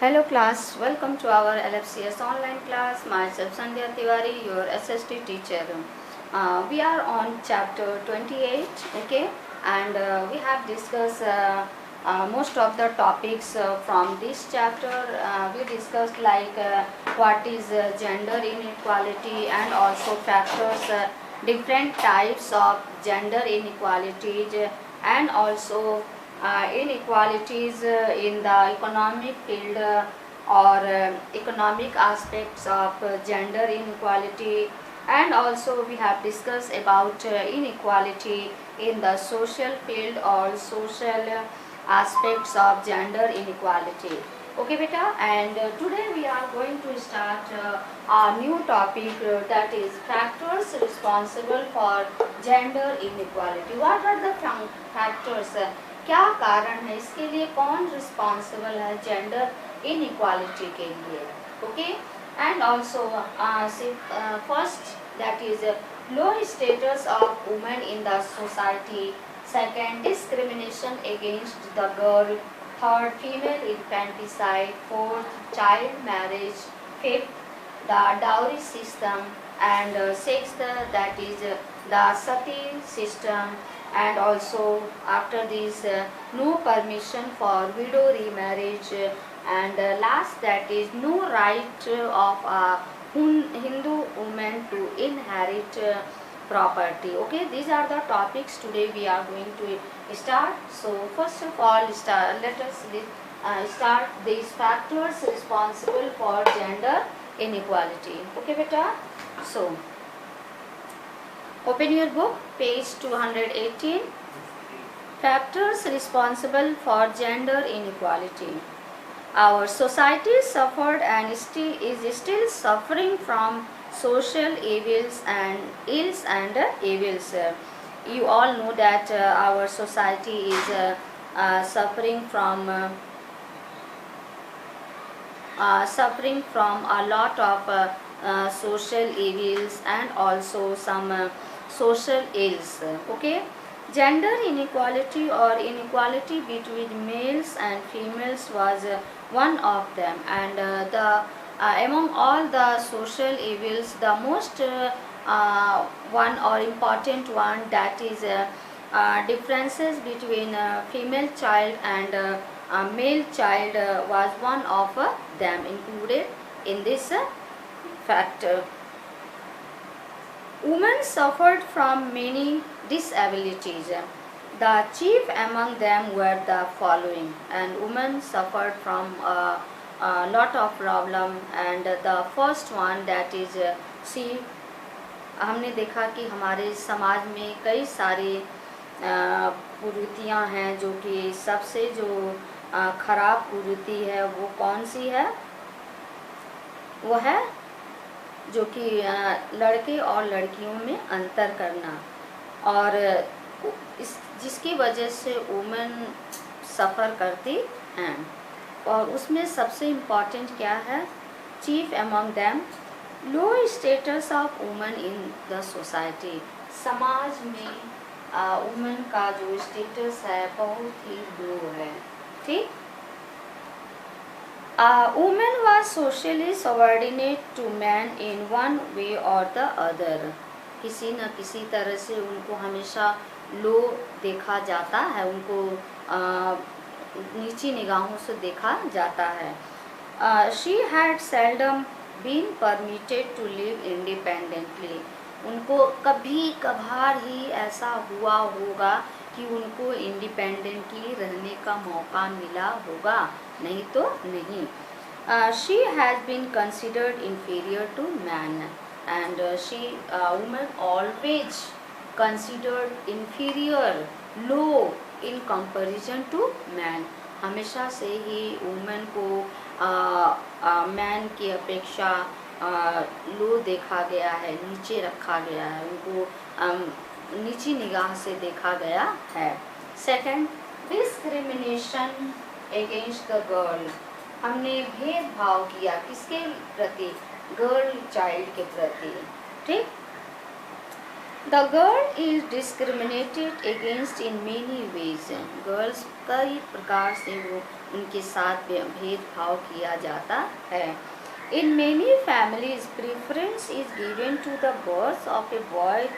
Hello class, welcome to our LFCS online class. Myself Sandhya Tiwari, your SST teacher. We are on chapter 28, okay, and we have discussed most of the topics from this chapter. We discussed like what is gender inequality and also factors, different types of gender inequalities and also inequalities in the economic field or economic aspects of gender inequality, and also we have discussed about inequality in the social field or social aspects of gender inequality. Okay beta, and today we are going to start a new topic that is factors responsible for gender inequality. What are the factors? क्या कारण है इसके लिए, कौन responsible है gender inequality के लिए. Okay, and also first that is low status of women in the society, second discrimination against the girl, third female infanticide, fourth child marriage, fifth the dowry system, and sixth that is the sati system, and also after this no permission for widow remarriage, and last that is no right of a Hindu woman to inherit property. Okay, these are the topics today we are going to start. So first of all let us start these factors responsible for gender inequality. Okay beta, so open your book, page 218. Factors responsible for gender inequality. Our society suffered and is still suffering from social evils and ills and evils. You all know that our society is suffering from a lot of social evils and also some social ills. Okay, gender inequality or inequality between males and females was one of them, and among all the social evils, the most one or important one, that is differences between female child and male child was one of them included in this factor. Women suffered from many disabilities. The chief among them were the following, and women suffered from a lot of problem, and the first one that is see, हमने देखा कि हमारे समाज में कई सारी कुरीतियाँ हैं, जो कि सबसे जो खराब कुरीति है वो कौन सी है, वो है जो कि लड़के और लड़कियों में अंतर करना, और जिसकी वजह से वुमेन सफ़र करती हैं. और उसमें सबसे इम्पॉर्टेंट क्या है, chief among them low status of women in the society. समाज में वुमेन का जो स्टेटस है बहुत ही लो है. ठीक, women was socially subordinate to man in one way or the other. किसी न किसी तरह से उनको हमेशा लो देखा जाता है, उनको नीची निगाहों से देखा जाता है. She had seldom been permitted to live independently. उनको कभी कभार ही ऐसा हुआ होगा कि उनको इंडिपेंडेंटली रहने का मौका मिला होगा, नहीं तो नहीं. She has been considered inferior to man, and woman always considered inferior, low in comparison to man. हमेशा से ही वुमेन को मैन की अपेक्षा लो देखा गया है, नीचे रखा गया है, उनको नीची निगाह से देखा गया है. Second, discrimination against the girl. हमने भेदभाव किया किसके प्रति, गर्ल चाइल्ड के प्रति. ठीक, The girl is discriminated against in many ways. Girls कई प्रकार से वो उनके साथ भेदभाव किया जाता है. In many families, preference is given to the birth of a boy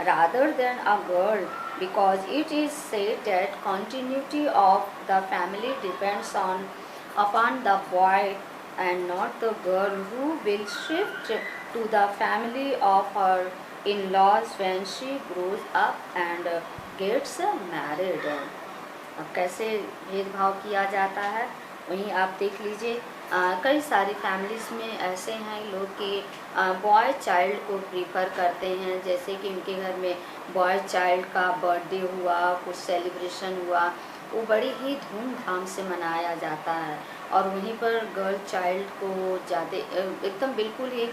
rather than a girl because it is said that continuity of the family depends upon the boy and not the girl, who will shift to the family of her in-laws when she grows up and gets married. अब कैसे भेदभाव किया जाता है वहीं आप देख लीजिए. कई सारी फैमिलीज़ में ऐसे हैं लोग कि बॉय चाइल्ड को प्रीफर करते हैं. जैसे कि उनके घर में बॉय चाइल्ड का बर्थडे हुआ, कुछ सेलिब्रेशन हुआ, वो बड़ी ही धूमधाम से मनाया जाता है. और वहीं पर गर्ल चाइल्ड को ज़्यादा एकदम बिल्कुल ही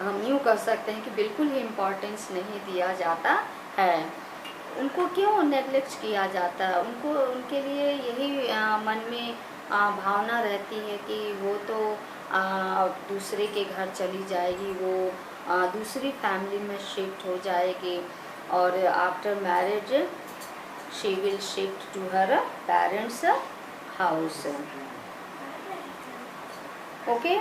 हम यूँ कह सकते हैं कि बिल्कुल ही इम्पोर्टेंस नहीं दिया जाता है. उनको क्यों नेगलेक्ट किया जाता है? उनको उनके लिए यही मन में भावना रहती है कि वो तो दूसरे के घर चली जाएगी, वो दूसरी फैमिली में शिफ्ट हो जाएगी और after marriage she will shift to her parents house. Okay.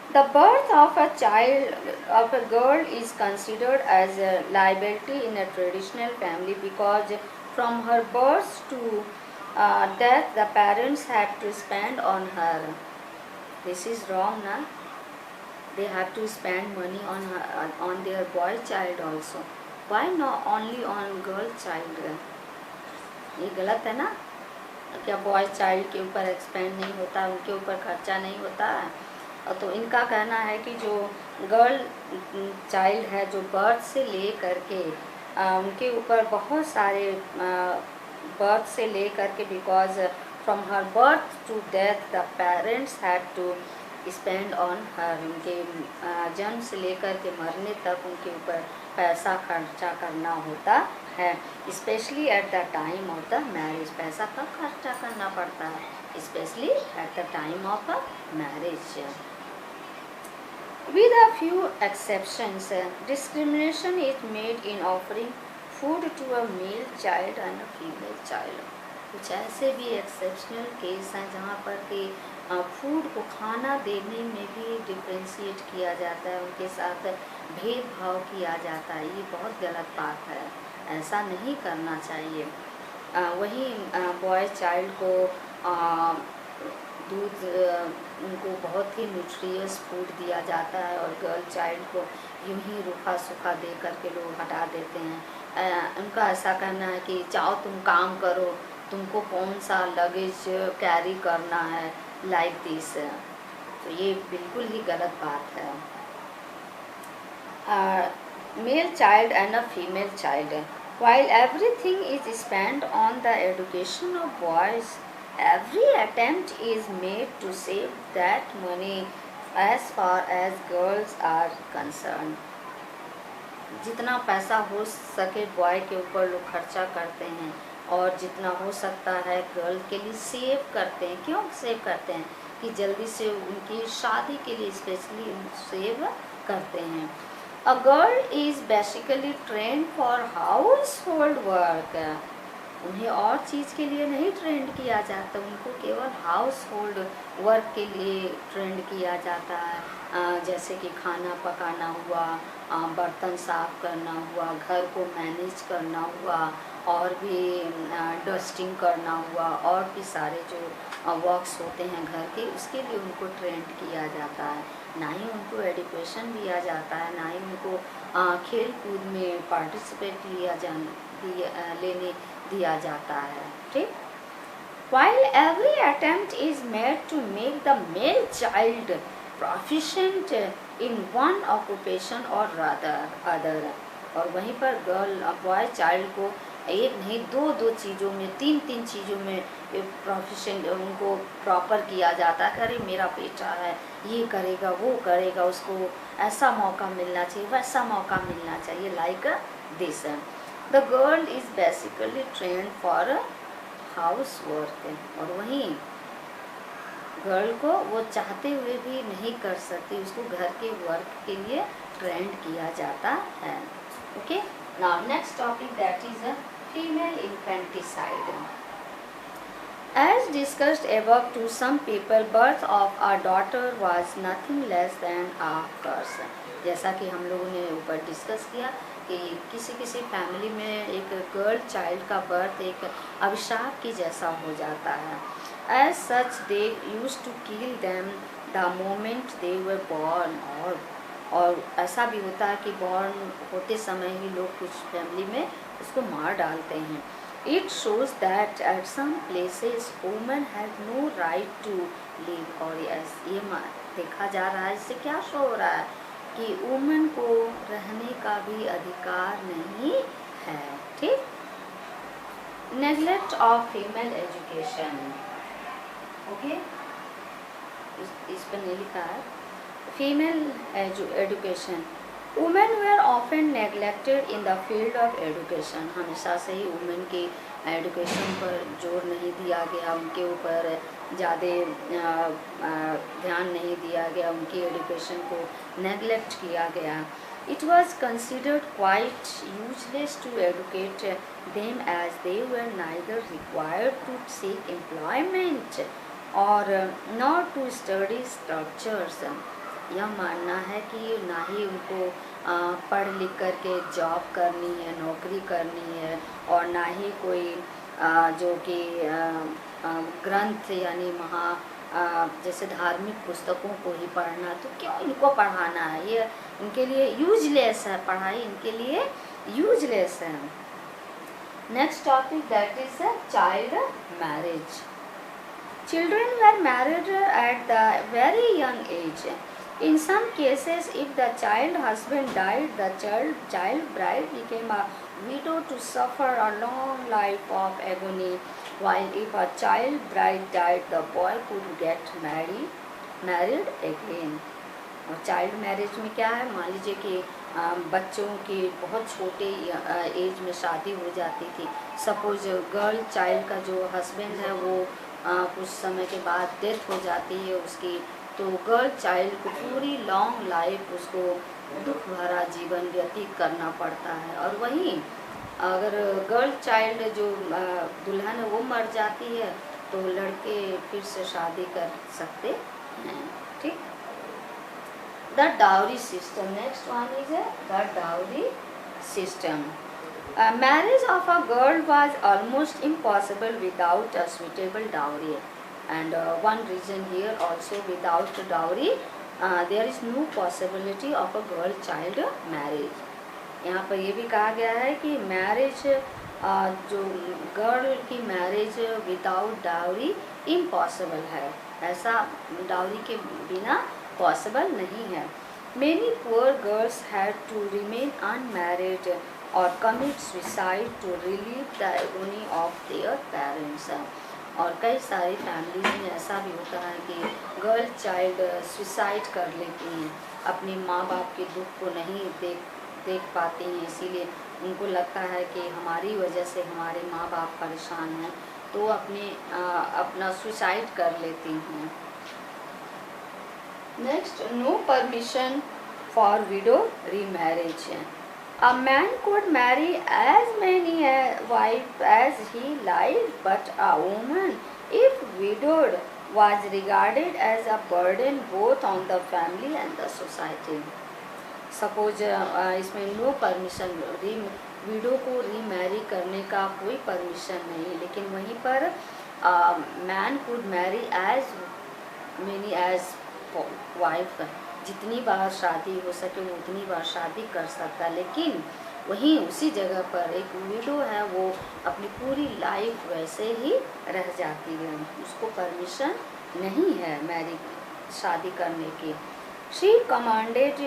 The birth of a child, of a girl, is considered as a liability in a traditional family because from her birth to death the parents have to spend on her. This is wrong, na? They have to spend money on her, on their boy child also. Why not only on girl child? ये गलत है ना? क्या boy child के ऊपर expand नहीं होता, उनके ऊपर खर्चा नहीं होता है? तो इनका कहना है कि जो गर्ल चाइल्ड है, जो बर्थ से ले करके उनके ऊपर बहुत सारे बर्थ से ले करके because from her birth to death the parents have to spend on her. उनके जन्म से लेकर के मरने तक उनके ऊपर पैसा खर्चा करना होता है. Specially at the time of the marriage. पैसा कब खर्चा करना पड़ता है? Specially at the time of marriage. With a few exceptions, discrimination is made in offering food to a male child and a female child. कुछ ऐसे भी exceptional case हैं जहाँ पर कि फूड को खाना देने में भी डिफ्रेंशिएट किया जाता है, उनके साथ भेदभाव किया जाता है. ये बहुत गलत बात है, ऐसा नहीं करना चाहिए. वहीं बॉय चाइल्ड को दूध, उनको बहुत ही न्यूट्रियस फूड दिया जाता है और गर्ल चाइल्ड को यूं ही रूखा सूखा दे करके लोग हटा देते हैं. उनका ऐसा कहना है कि चाहो तुम काम करो, तुमको कौन सा लगेज कैरी करना है, लाइक दिस. तो ये बिल्कुल ही गलत बात है. Male child and a female child. While everything is spent on the education of boys, every attempt is made to save that money as far as girls are concerned. जितना पैसा हो सके बॉय के ऊपर लोग खर्चा करते हैं और जितना हो सकता है गर्ल के लिए सेव करते हैं. क्यों सेव करते हैं? कि जल्दी से उनकी शादी के लिए स्पेशली सेव करते हैं. A girl is basically trained for household work. उन्हें और चीज़ के लिए नहीं ट्रेंड किया जाता, उनको केवल हाउस होल्ड वर्क के लिए ट्रेंड किया जाता है. जैसे कि खाना पकाना हुआ, बर्तन साफ करना हुआ, घर को मैनेज करना हुआ, और भी डस्टिंग करना हुआ, और भी सारे जो वर्क्स होते हैं घर के, उसके लिए उनको ट्रेंड किया जाता है. ना ही उनको एजुकेशन दिया जाता है, ना ही उनको खेल कूद में पार्टिसिपेट लेने दिया जाता है. ठीक. While every attempt is made to make the male child proficient in one occupation or rather other, और वहीं पर गर्ल बॉय चाइल्ड को एक नहीं दो चीज़ों में, तीन चीज़ों में प्रोफिशेंट उनको प्रॉपर किया जाता है. अरे मेरा बेटा है, ये करेगा वो करेगा, उसको ऐसा मौका मिलना चाहिए, वैसा मौका मिलना चाहिए, like this. The girl is basically trend for house work. और वहीं गर्ल को वो चाहते हुए भी नहीं कर सकती, उसको घर के वर्क के लिए ट्रेंड किया जाता है. Okay. Now next topic, that is a female infanticide. As discussed above, to some people birth of a daughter was nothing less than a curse. जैसा कि हम लोगों ने ऊपर डिस्कस किया कि किसी किसी फैमिली में एक गर्ल चाइल्ड का बर्थ एक अभिशाप की जैसा हो जाता है. As such they used to kill them the moment they were born. और ऐसा भी होता है कि बॉर्न होते समय ही लोग कुछ फैमिली में उसको मार डालते हैं. It shows that at some places women have no right to live. और ये देखा जा रहा है, इससे क्या शो हो रहा है कि वुमेन को रहने का भी अधिकार नहीं है. ठीक. Neglect of female education. Okay, इस पर नहीं लिखा है. Female education. Women where often neglected in the field of education. हमेशा से ही वुमेन की एजुकेशन पर जोर नहीं दिया गया, उनके ऊपर ज़्यादा ध्यान नहीं दिया गया, उनकी एजुकेशन को नेग्लेक्ट किया गया. It was considered quite useless to educate them as they were neither required to seek employment और नॉट टू स्टडी स्ट्रक्चर्स. यह मानना है कि ना ही उनको पढ़ लिख कर के जॉब करनी है, नौकरी करनी है, और ना ही कोई जो कि ग्रंथ यानी जैसे धार्मिक पुस्तकों को ही पढ़ना. तो क्यों इनको पढ़ाना है, ये इनके लिए यूजलेस है, पढ़ाई इनके लिए यूजलेस है. Next topic, that is child marriage. Children were married at the very young age. In some cases, if the child husband died, the child bride became a widow to suffer a long life of agony, while if a child bride died, the boy could get married again. और child marriage में क्या है, मान लीजिए कि बच्चों की बहुत छोटे एज में शादी हो जाती थी. सपोज गर्ल चाइल्ड का जो हस्बैंड है वो कुछ समय के बाद डेथ हो जाती है उसकी, तो गर्ल चाइल्ड को पूरी लॉन्ग लाइफ उसको दुख भरा जीवन व्यतीत करना पड़ता है. और वहीं अगर गर्ल चाइल्ड जो दुल्हन है वो मर जाती है तो लड़के फिर से शादी कर सकते हैं. ठीक. The dowry system. Next one is the dowry system. Marriage of a girl was almost impossible without a suitable dowry, and one reason here also, without dowry there is no possibility of a girl child marriage. यहाँ पर ये भी कहा गया है कि marriage जो girl की मैरिज विदाउट डाउरी इम्पॉसिबल है, ऐसा डाउरी के बिना पॉसिबल नहीं है. Many poor girls had to remain unmarried और commit suicide to relieve the agony of their parents. और कई सारी फैमिलीज में ऐसा भी होता है कि गर्ल चाइल्ड सुसाइड कर लेती हैं, अपने माँ बाप के दुख को नहीं देख पाती हैं, इसीलिए उनको लगता है कि हमारी वजह से हमारे माँ बाप परेशान हैं, तो अपना सुसाइड कर लेती हैं. Next, no permission for widow remarriage. A man could marry as many wives as he liked, but a woman, if widowed, was regarded as a burden both on the family and the society. Suppose इसमें no permission, widow को remarry करने का no permission नहीं, लेकिन वहीं पर man could marry as many as wife, जितनी बार शादी हो सके वो उतनी बार शादी कर सकता है. लेकिन वहीं उसी जगह पर एक विडो है, वो अपनी पूरी लाइफ वैसे ही रह जाती है, उसको परमिशन नहीं है शादी करने की. She commanded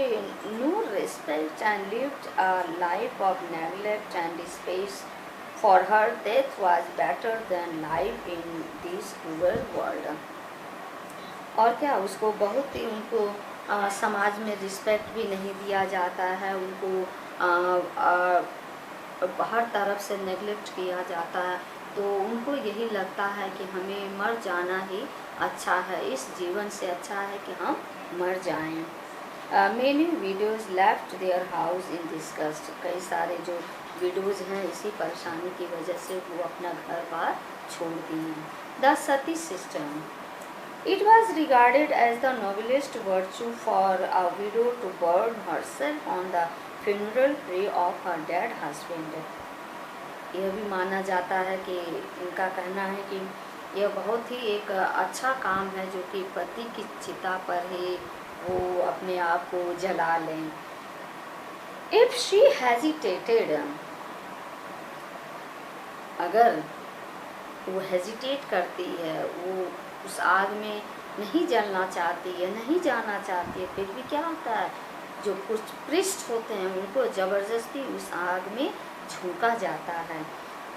no respect and lived a life of neglect and disgrace. For her death was better than life in this cruel world. और क्या, उसको बहुत ही उनको समाज में रिस्पेक्ट भी नहीं दिया जाता है, उनको हर तरफ से नेग्लेक्ट किया जाता है, तो उनको यही लगता है कि हमें मर जाना ही अच्छा है, इस जीवन से अच्छा है कि हम मर जाएं. Many widows left their house in disgust. कई सारे जो widows हैं इसी परेशानी की वजह से वो अपना घर बार छोड़ दिए. The sati system. It was regarded as the noblest virtue for a widow to burn herself on the funeral pyre of her dead husband. यह भी माना जाता है कि इनका कहना है कि यह बहुत ही एक अच्छा काम है जो कि पति की चिता पर ही वो अपने आप को जला लें. If she hesitated, अगर वो हेजिटेट करती है, वो उस आग में नहीं जलना चाहती है, नहीं जाना चाहती है, फिर भी क्या होता है, जो कुछ पृष्ठ होते हैं उनको ज़बरदस्ती उस आग में झोंका जाता है.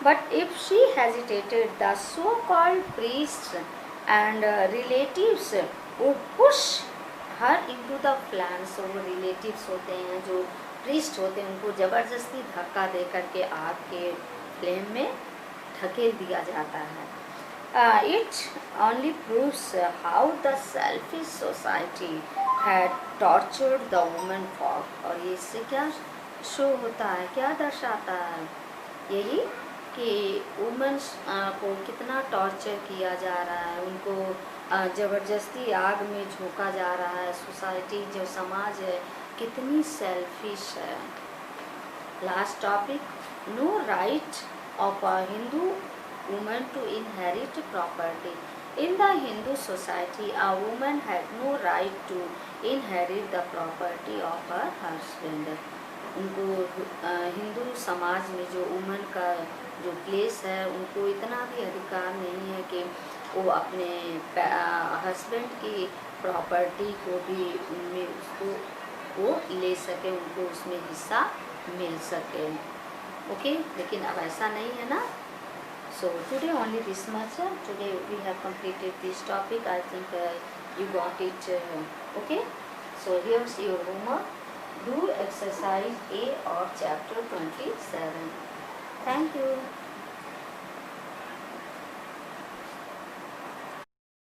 But if she hesitated, the so called priest and relatives would push her into the flames. वो रिलेटिव्स होते हैं, जो प्रीस्ट होते हैं, उनको ज़बरदस्ती धक्का दे करके आग के फ्लेम में धकेल दिया जाता है. It only proves how the selfish society had tortured the woman for. और ये इससे क्या शो होता है, क्या दर्शाता है, यही कि वुमेन्स को कितना टॉर्चर किया जा रहा है, उनको ज़बरदस्ती आग में झोंका जा रहा है. सोसाइटी जो समाज है कितनी सेल्फिश है. Last topic, no right of a Hindu woman to inherit property. In the Hindu society, a woman had no right to inherit the property of her husband. उनको हिंदू समाज में जो वुमन का जो प्लेस है, उनको इतना भी अधिकार नहीं है कि वो अपने हस्बैंड की प्रॉपर्टी को भी उनमें उसको वो ले सके, उनको उसमें हिस्सा मिल सके. ओके, लेकिन अब ऐसा नहीं है ना. So today only this much. Today we have completed this topic. I think you got it. Okay, so here's your homework. Do exercise A of chapter 27. Thank you.